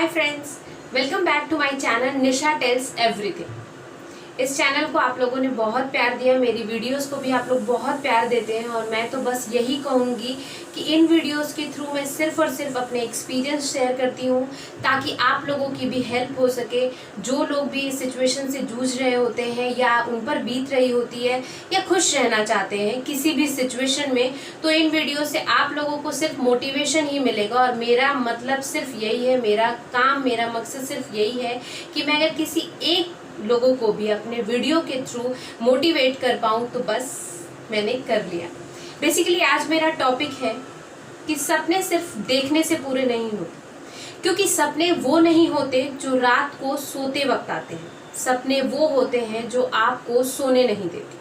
Hi friends, welcome back to my channel Nisha tells everything. इस channel को आप लोगों ने बहुत प्यार दिया, मेरी वीडियोस को भी आप लोग बहुत प्यार देते हैं और मैं तो बस यही कहूँगी कि इन वीडियोस के थ्रू मैं सिर्फ और सिर्फ अपने एक्सपीरियंस शेयर करती हूँ ताकि आप लोगों की भी हेल्प हो सके। जो लोग भी इस सिचुएशन से जूझ रहे होते हैं या उन पर बीत रही होती है या खुश रहना चाहते हैं किसी भी सिचुएशन में, तो इन वीडियो से आप लोगों को सिर्फ मोटिवेशन ही मिलेगा। और मेरा मतलब सिर्फ यही है, मेरा काम, मेरा मकसद सिर्फ यही है कि मैं अगर किसी एक लोगों को भी अपने वीडियो के थ्रू मोटिवेट कर पाऊँ तो बस मैंने कर लिया। बेसिकली आज मेरा टॉपिक है कि सपने सिर्फ देखने से पूरे नहीं होते, क्योंकि सपने वो नहीं होते जो रात को सोते वक्त आते हैं। सपने वो होते हैं जो आपको सोने नहीं देते।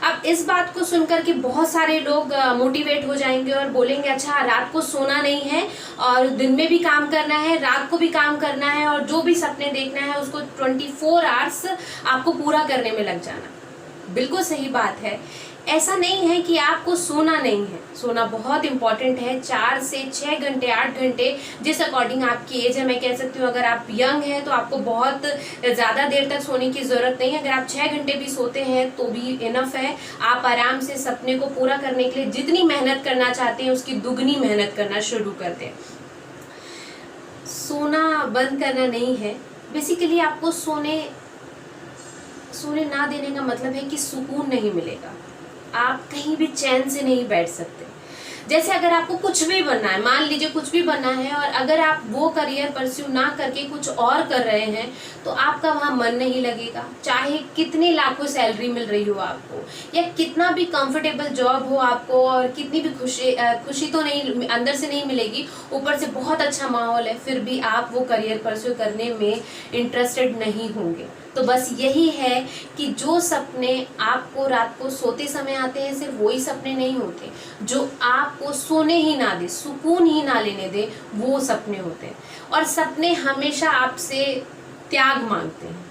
अब इस बात को सुनकर के बहुत सारे लोग मोटिवेट हो जाएंगे और बोलेंगे अच्छा रात को सोना नहीं है और दिन में भी काम करना है, रात को भी काम करना है और जो भी सपने देखना है उसको 24 आवर्स आपको पूरा करने में लग जाना। बिल्कुल सही बात है। ऐसा नहीं है कि आपको सोना नहीं है, सोना बहुत इंपॉर्टेंट है। 4 से 6 घंटे, 8 घंटे, जिस अकॉर्डिंग आपकी एज है। मैं कह सकती हूँ अगर आप यंग हैं तो आपको बहुत ज़्यादा देर तक सोने की ज़रूरत नहीं है। अगर आप 6 घंटे भी सोते हैं तो भी इनफ है। आप आराम से सपने को पूरा करने के लिए जितनी मेहनत करना चाहते हैं उसकी दुगनी मेहनत करना शुरू कर दें। सोना बंद करना नहीं है। बेसिकली आपको सोने ना देने का मतलब है कि सुकून नहीं मिलेगा, आप कहीं भी चैन से नहीं बैठ सकते। जैसे अगर आपको कुछ भी बनना है, मान लीजिए कुछ भी बनना है और अगर आप वो करियर परस्यू ना करके कुछ और कर रहे हैं तो आपका वहाँ मन नहीं लगेगा। चाहे कितनी लाखों सैलरी मिल रही हो आपको या कितना भी कंफर्टेबल जॉब हो आपको और कितनी भी खुशी तो नहीं अंदर से नहीं मिलेगी, ऊपर से बहुत अच्छा माहौल है, फिर भी आप वो करियर परस्यू करने में इंटरेस्टेड नहीं होंगे। तो बस यही है कि जो सपने आपको रात को सोते समय आते हैं सिर्फ वही सपने नहीं होते। जो आपको सोने ही ना दे, सुकून ही ना लेने दे, वो सपने होते हैं। और सपने हमेशा आपसे त्याग मांगते हैं।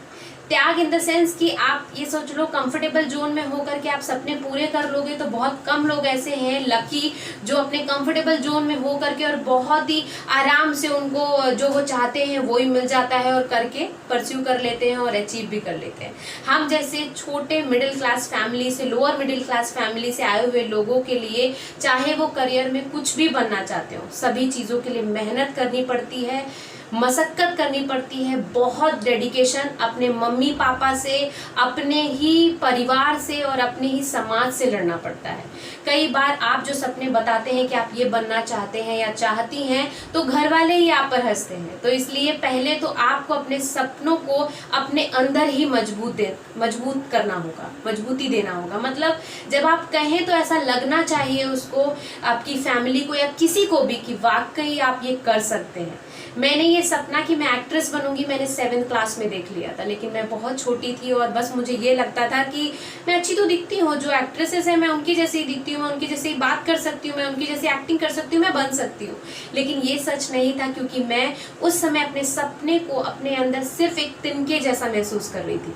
त्याग इन द सेंस कि आप ये सोच लो कंफर्टेबल जोन में होकर के आप सपने पूरे कर लोगे तो बहुत कम लोग ऐसे हैं लकी जो अपने कंफर्टेबल जोन में हो करके और बहुत ही आराम से उनको जो वो चाहते हैं वो ही मिल जाता है और करके परस्यू कर लेते हैं और अचीव भी कर लेते हैं। हम जैसे छोटे मिडिल क्लास फैमिली से, लोअर मिडिल क्लास फैमिली से आए हुए लोगों के लिए चाहे वो करियर में कुछ भी बनना चाहते हो, सभी चीज़ों के लिए मेहनत करनी पड़ती है, मशक्कत करनी पड़ती है, बहुत डेडिकेशन अपने मम्मी पापा से, अपने ही परिवार से और अपने ही समाज से लड़ना पड़ता है। कई बार आप जो सपने बताते हैं कि आप ये बनना चाहते हैं या चाहती हैं तो घर वाले ही आप पर हंसते हैं। तो इसलिए पहले तो आपको अपने सपनों को अपने अंदर ही मजबूत करना होगा, मजबूती देना होगा। मतलब जब आप कहें तो ऐसा लगना चाहिए उसको, आपकी फैमिली को या किसी को भी, कि वाकई आप ये कर सकते हैं। मैंने ये सपना कि मैं एक्ट्रेस बनूंगी मैंने 7th क्लास में देख लिया था, लेकिन मैं बहुत छोटी थी और बस मुझे ये लगता था कि मैं अच्छी तो दिखती हूँ, जो एक्ट्रेसेस हैं मैं उनकी जैसी ही दिखती हूँ, मैं उनकी जैसी बात कर सकती हूँ, मैं उनकी जैसी एक्टिंग कर सकती हूँ, मैं बन सकती हूँ। लेकिन ये सच नहीं था, क्योंकि मैं उस समय अपने सपने को अपने अंदर सिर्फ एक तिनके जैसा महसूस कर रही थी।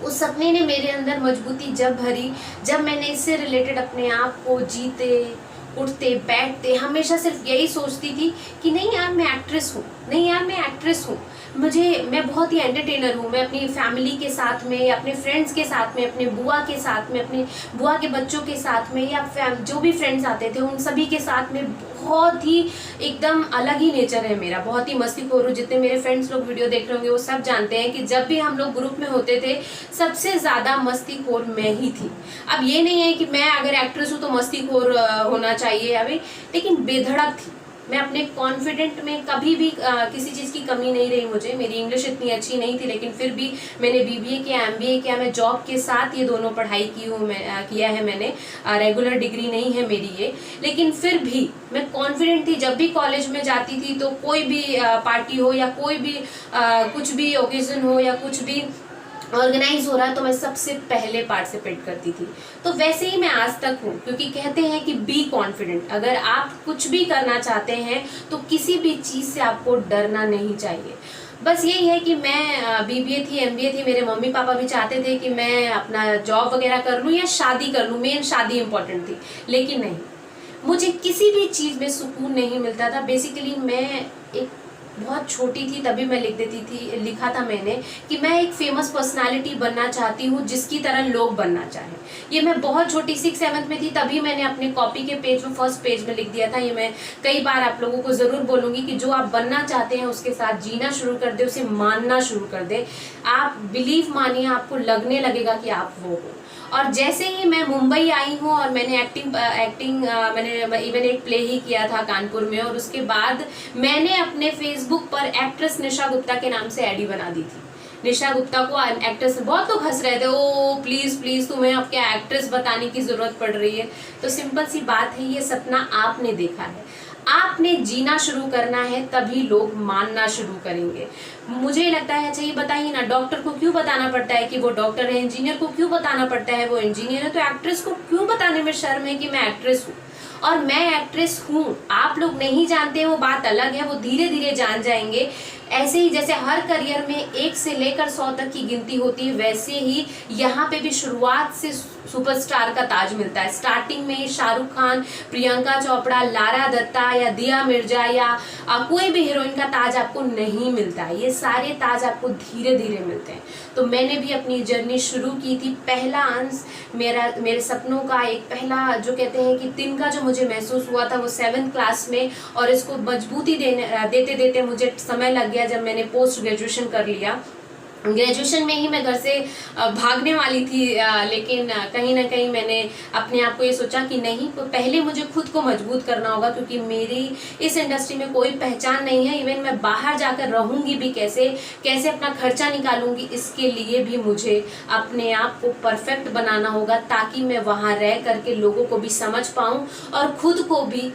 उस सपने ने मेरे अंदर मजबूती जब भरी जब मैंने इससे रिलेटेड अपने आप को जीते उठते बैठते हमेशा सिर्फ यही सोचती थी कि नहीं यार मैं एक्ट्रेस हूँ, नहीं यार मैं एक्ट्रेस हूँ, मैं बहुत ही एंटरटेनर हूँ। मैं अपनी फैमिली के साथ में, अपने फ्रेंड्स के साथ में, अपने बुआ के साथ में, अपने बुआ के बच्चों के साथ में या जो भी फ्रेंड्स आते थे उन सभी के साथ में बहुत ही एकदम अलग ही नेचर है मेरा, बहुत ही मस्तीखोर हूँ। जितने मेरे फ्रेंड्स लोग वीडियो देख रहे होंगे वो सब जानते हैं कि जब भी हम लोग ग्रुप में होते थे सबसे ज़्यादा मस्तीखोर मैं ही थी। अब ये नहीं है कि मैं अगर एक्ट्रेस हूँ तो मस्तीखोर होना चाहिए अभी, लेकिन बेधड़क थी मैं। अपने कॉन्फिडेंट में कभी भी किसी चीज़ की कमी नहीं रही मुझे। मेरी इंग्लिश इतनी अच्छी नहीं थी लेकिन फिर भी मैंने BBA किया, MBA किया, मैं जॉब के साथ ये दोनों पढ़ाई किया है मैंने। रेगुलर डिग्री नहीं है मेरी ये, लेकिन फिर भी मैं कॉन्फिडेंट थी। जब भी कॉलेज में जाती थी तो कोई भी पार्टी हो या कोई भी कुछ भी ओकेजन हो या कुछ भी ऑर्गेनाइज हो रहा है तो मैं सबसे पहले पार्टिसिपेट करती थी। तो वैसे ही मैं आज तक हूँ, क्योंकि कहते हैं कि बी कॉन्फिडेंट। अगर आप कुछ भी करना चाहते हैं तो किसी भी चीज़ से आपको डरना नहीं चाहिए। बस यही है कि मैं BBA थी, MBA थी, मेरे मम्मी पापा भी चाहते थे कि मैं अपना जॉब वगैरह कर लूँ या शादी कर लूँ, मेन शादी इम्पोर्टेंट थी। लेकिन नहीं, मुझे किसी भी चीज़ में सुकून नहीं मिलता था। बेसिकली मैं एक बहुत छोटी थी तभी मैं लिखा था मैंने कि मैं एक फेमस पर्सनालिटी बनना चाहती हूँ जिसकी तरह लोग बनना चाहें। ये मैं बहुत छोटी 6-7 में थी तभी मैंने अपने कॉपी के पेज में फर्स्ट पेज में लिख दिया था। ये मैं कई बार आप लोगों को ज़रूर बोलूँगी कि जो आप बनना चाहते हैं उसके साथ जीना शुरू कर दे, उसे मानना शुरू कर दे। आप बिलीव मानिए, आपको लगने लगेगा कि आप वो हो। और जैसे ही मैं मुंबई आई हूँ और मैंने मैंने इवन एक प्ले ही किया था कानपुर में, और उसके बाद मैंने अपने फेसबुक पर एक्ट्रेस निशा गुप्ता के नाम से आईडी बना दी थी। निशा गुप्ता को एक्ट्रेस, बहुत लोग हंस रहे थे, ओ प्लीज प्लीज तुम्हें अब क्या एक्ट्रेस बताने की जरूरत पड़ रही है। तो सिंपल सी बात है, ये सपना आपने देखा है, आपने जीना शुरू करना है, तभी लोग मानना शुरू करेंगे। मुझे लगता है, अच्छा ये बताइए ना, डॉक्टर को क्यों बताना पड़ता है कि वो डॉक्टर है, इंजीनियर को क्यों बताना पड़ता है वो इंजीनियर है, तो एक्ट्रेस को क्यों बताने में शर्म है कि मैं एक्ट्रेस हूँ और मैं एक्ट्रेस हूँ। आप लोग नहीं जानते, वो बात अलग है, वो धीरे धीरे जान जाएंगे। ऐसे ही जैसे हर करियर में 1 से लेकर 100 तक की गिनती होती है, वैसे ही यहाँ पे भी शुरुआत से सुपरस्टार का ताज मिलता है। स्टार्टिंग में शाहरुख खान, प्रियंका चोपड़ा, लारा दत्ता या दिया मिर्जा या कोई भी हीरोइन का ताज आपको नहीं मिलता है। ये सारे ताज आपको धीरे धीरे मिलते हैं। तो मैंने भी अपनी जर्नी शुरू की थी। पहला अंश मेरे सपनों का, एक पहला जो कहते हैं कि तिनका जो मुझे महसूस हुआ था वो 7th क्लास में, और इसको मजबूती देते देते मुझे समय लग गया जब मैंने पोस्ट ग्रेजुएशन कर लिया। ग्रेजुएशन में ही मैं घर से भागने वाली थी, लेकिन कहीं ना कहीं मैंने अपने आप को ये सोचा कि नहीं, पहले मुझे खुद को मजबूत करना होगा, क्योंकि मेरी इस इंडस्ट्री में कोई पहचान नहीं है। इवन मैं बाहर जाकर रहूंगी भी कैसे अपना खर्चा निकालूंगी, इसके लिए भी मुझे अपने आप को परफेक्ट बनाना होगा, ताकि मैं वहाँ रह करके लोगों को भी समझ पाऊँ और खुद को भी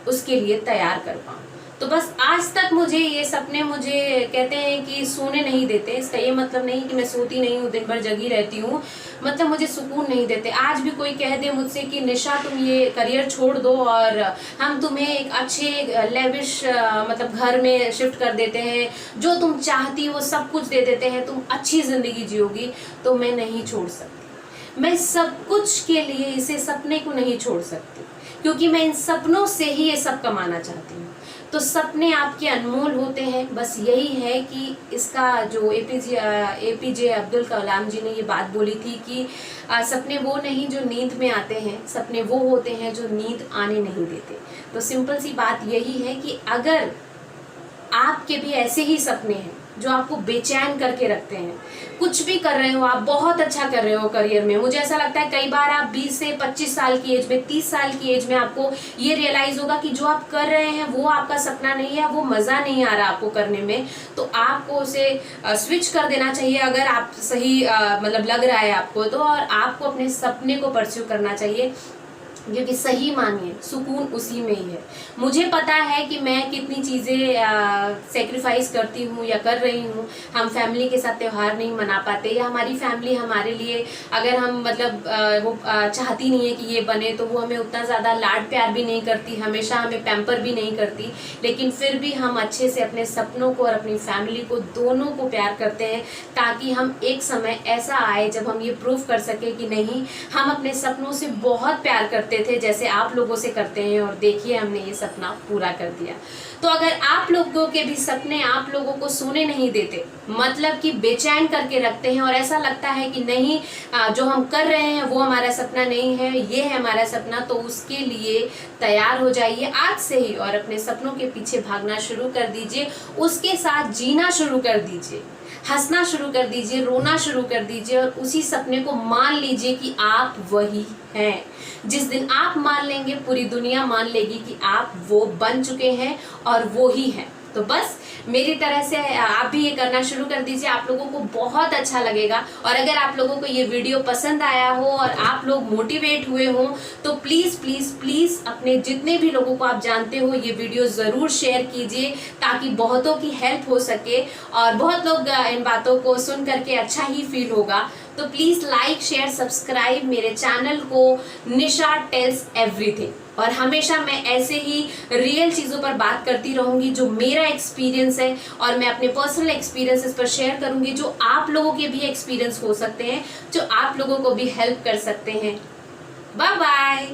उसके लिए तैयार कर पाऊँ। तो बस आज तक मुझे ये सपने, मुझे कहते हैं कि सोने नहीं देते। इसका ये मतलब नहीं कि मैं सोती नहीं हूँ, दिन भर जगी रहती हूँ, मतलब मुझे सुकून नहीं देते। आज भी कोई कह दे मुझसे कि निशा तुम ये करियर छोड़ दो और हम तुम्हें एक अच्छे लेविश मतलब घर में शिफ्ट कर देते हैं, जो तुम चाहती हो सब कुछ दे देते हैं, तुम अच्छी ज़िंदगी जियोगी, तो मैं नहीं छोड़ सकती। मैं सब कुछ के लिए इसे सपने को नहीं छोड़ सकती, क्योंकि मैं इन सपनों से ही ये सब कमाना चाहती हूँ। तो सपने आपके अनमोल होते हैं। बस यही है कि इसका जो एपीजे अब्दुल कलाम जी ने ये बात बोली थी कि सपने वो नहीं जो नींद में आते हैं, सपने वो होते हैं जो नींद आने नहीं देते। तो सिंपल सी बात यही है कि अगर आपके भी ऐसे ही सपने हैं जो आपको बेचैन करके रखते हैं, कुछ भी कर रहे हो आप, बहुत अच्छा कर रहे हो करियर में, मुझे ऐसा लगता है कई बार आप 20 से 25 साल की एज में, 30 साल की एज में आपको ये रियलाइज होगा कि जो आप कर रहे हैं वो आपका सपना नहीं है, वो मज़ा नहीं आ रहा आपको करने में, तो आपको उसे स्विच कर देना चाहिए। अगर आप सही मतलब लग रहा है आपको तो, और आपको अपने सपने को परस्यू करना चाहिए, क्योंकि सही मानिए सुकून उसी में ही है। मुझे पता है कि मैं कितनी चीज़ें सेक्रीफाइस करती हूँ या कर रही हूँ। हम फैमिली के साथ त्यौहार नहीं मना पाते, या हमारी फैमिली हमारे लिए, अगर हम मतलब वो चाहती नहीं है कि ये बने, तो वो हमें उतना ज़्यादा लाड प्यार भी नहीं करती, हमेशा हमें पैम्पर भी नहीं करती, लेकिन फिर भी हम अच्छे से अपने सपनों को और अपनी फैमिली को, दोनों को प्यार करते हैं, ताकि हम एक समय ऐसा आए जब हम ये प्रूव कर सके कि नहीं, हम अपने सपनों से बहुत प्यार करते थे, जैसे आप लोगों से करते हैं, और देखिए हमने ये सपना पूरा कर दिया। तो अगर आप लोगों के भी सपने आप लोगों को सोने नहीं देते, मतलब कि बेचैन करके रखते हैं, और ऐसा लगता है कि नहीं जो हम कर रहे हैं वो हमारा सपना नहीं है, ये है हमारा सपना, तो उसके लिए तैयार हो जाइए आज से ही और अपने सपनों के पीछे भागना शुरू कर दीजिए, उसके साथ जीना शुरू कर दीजिए, हंसना शुरू कर दीजिए, रोना शुरू कर दीजिए, और उसी सपने को मान लीजिए कि आप वही हैं। जिस दिन आप मान लेंगे, पूरी दुनिया मान लेगी कि आप वो बन चुके हैं और वो ही हैं। तो बस मेरी तरह से आप भी ये करना शुरू कर दीजिए, आप लोगों को बहुत अच्छा लगेगा। और अगर आप लोगों को ये वीडियो पसंद आया हो और आप लोग मोटिवेट हुए हो, तो प्लीज़ प्लीज़ प्लीज़ अपने जितने भी लोगों को आप जानते हो ये वीडियो ज़रूर शेयर कीजिए, ताकि बहुतों की हेल्प हो सके, और बहुत लोग इन बातों को सुन करके अच्छा ही फील होगा। तो प्लीज़ लाइक, शेयर, सब्सक्राइब मेरे चैनल को, निशा टेल्स एवरीथिंग। और हमेशा मैं ऐसे ही रियल चीज़ों पर बात करती रहूँगी, जो मेरा एक्सपीरियंस है, और मैं अपने पर्सनल एक्सपीरियंसेस पर शेयर करूँगी, जो आप लोगों के भी एक्सपीरियंस हो सकते हैं, जो आप लोगों को भी हेल्प कर सकते हैं। Bye bye.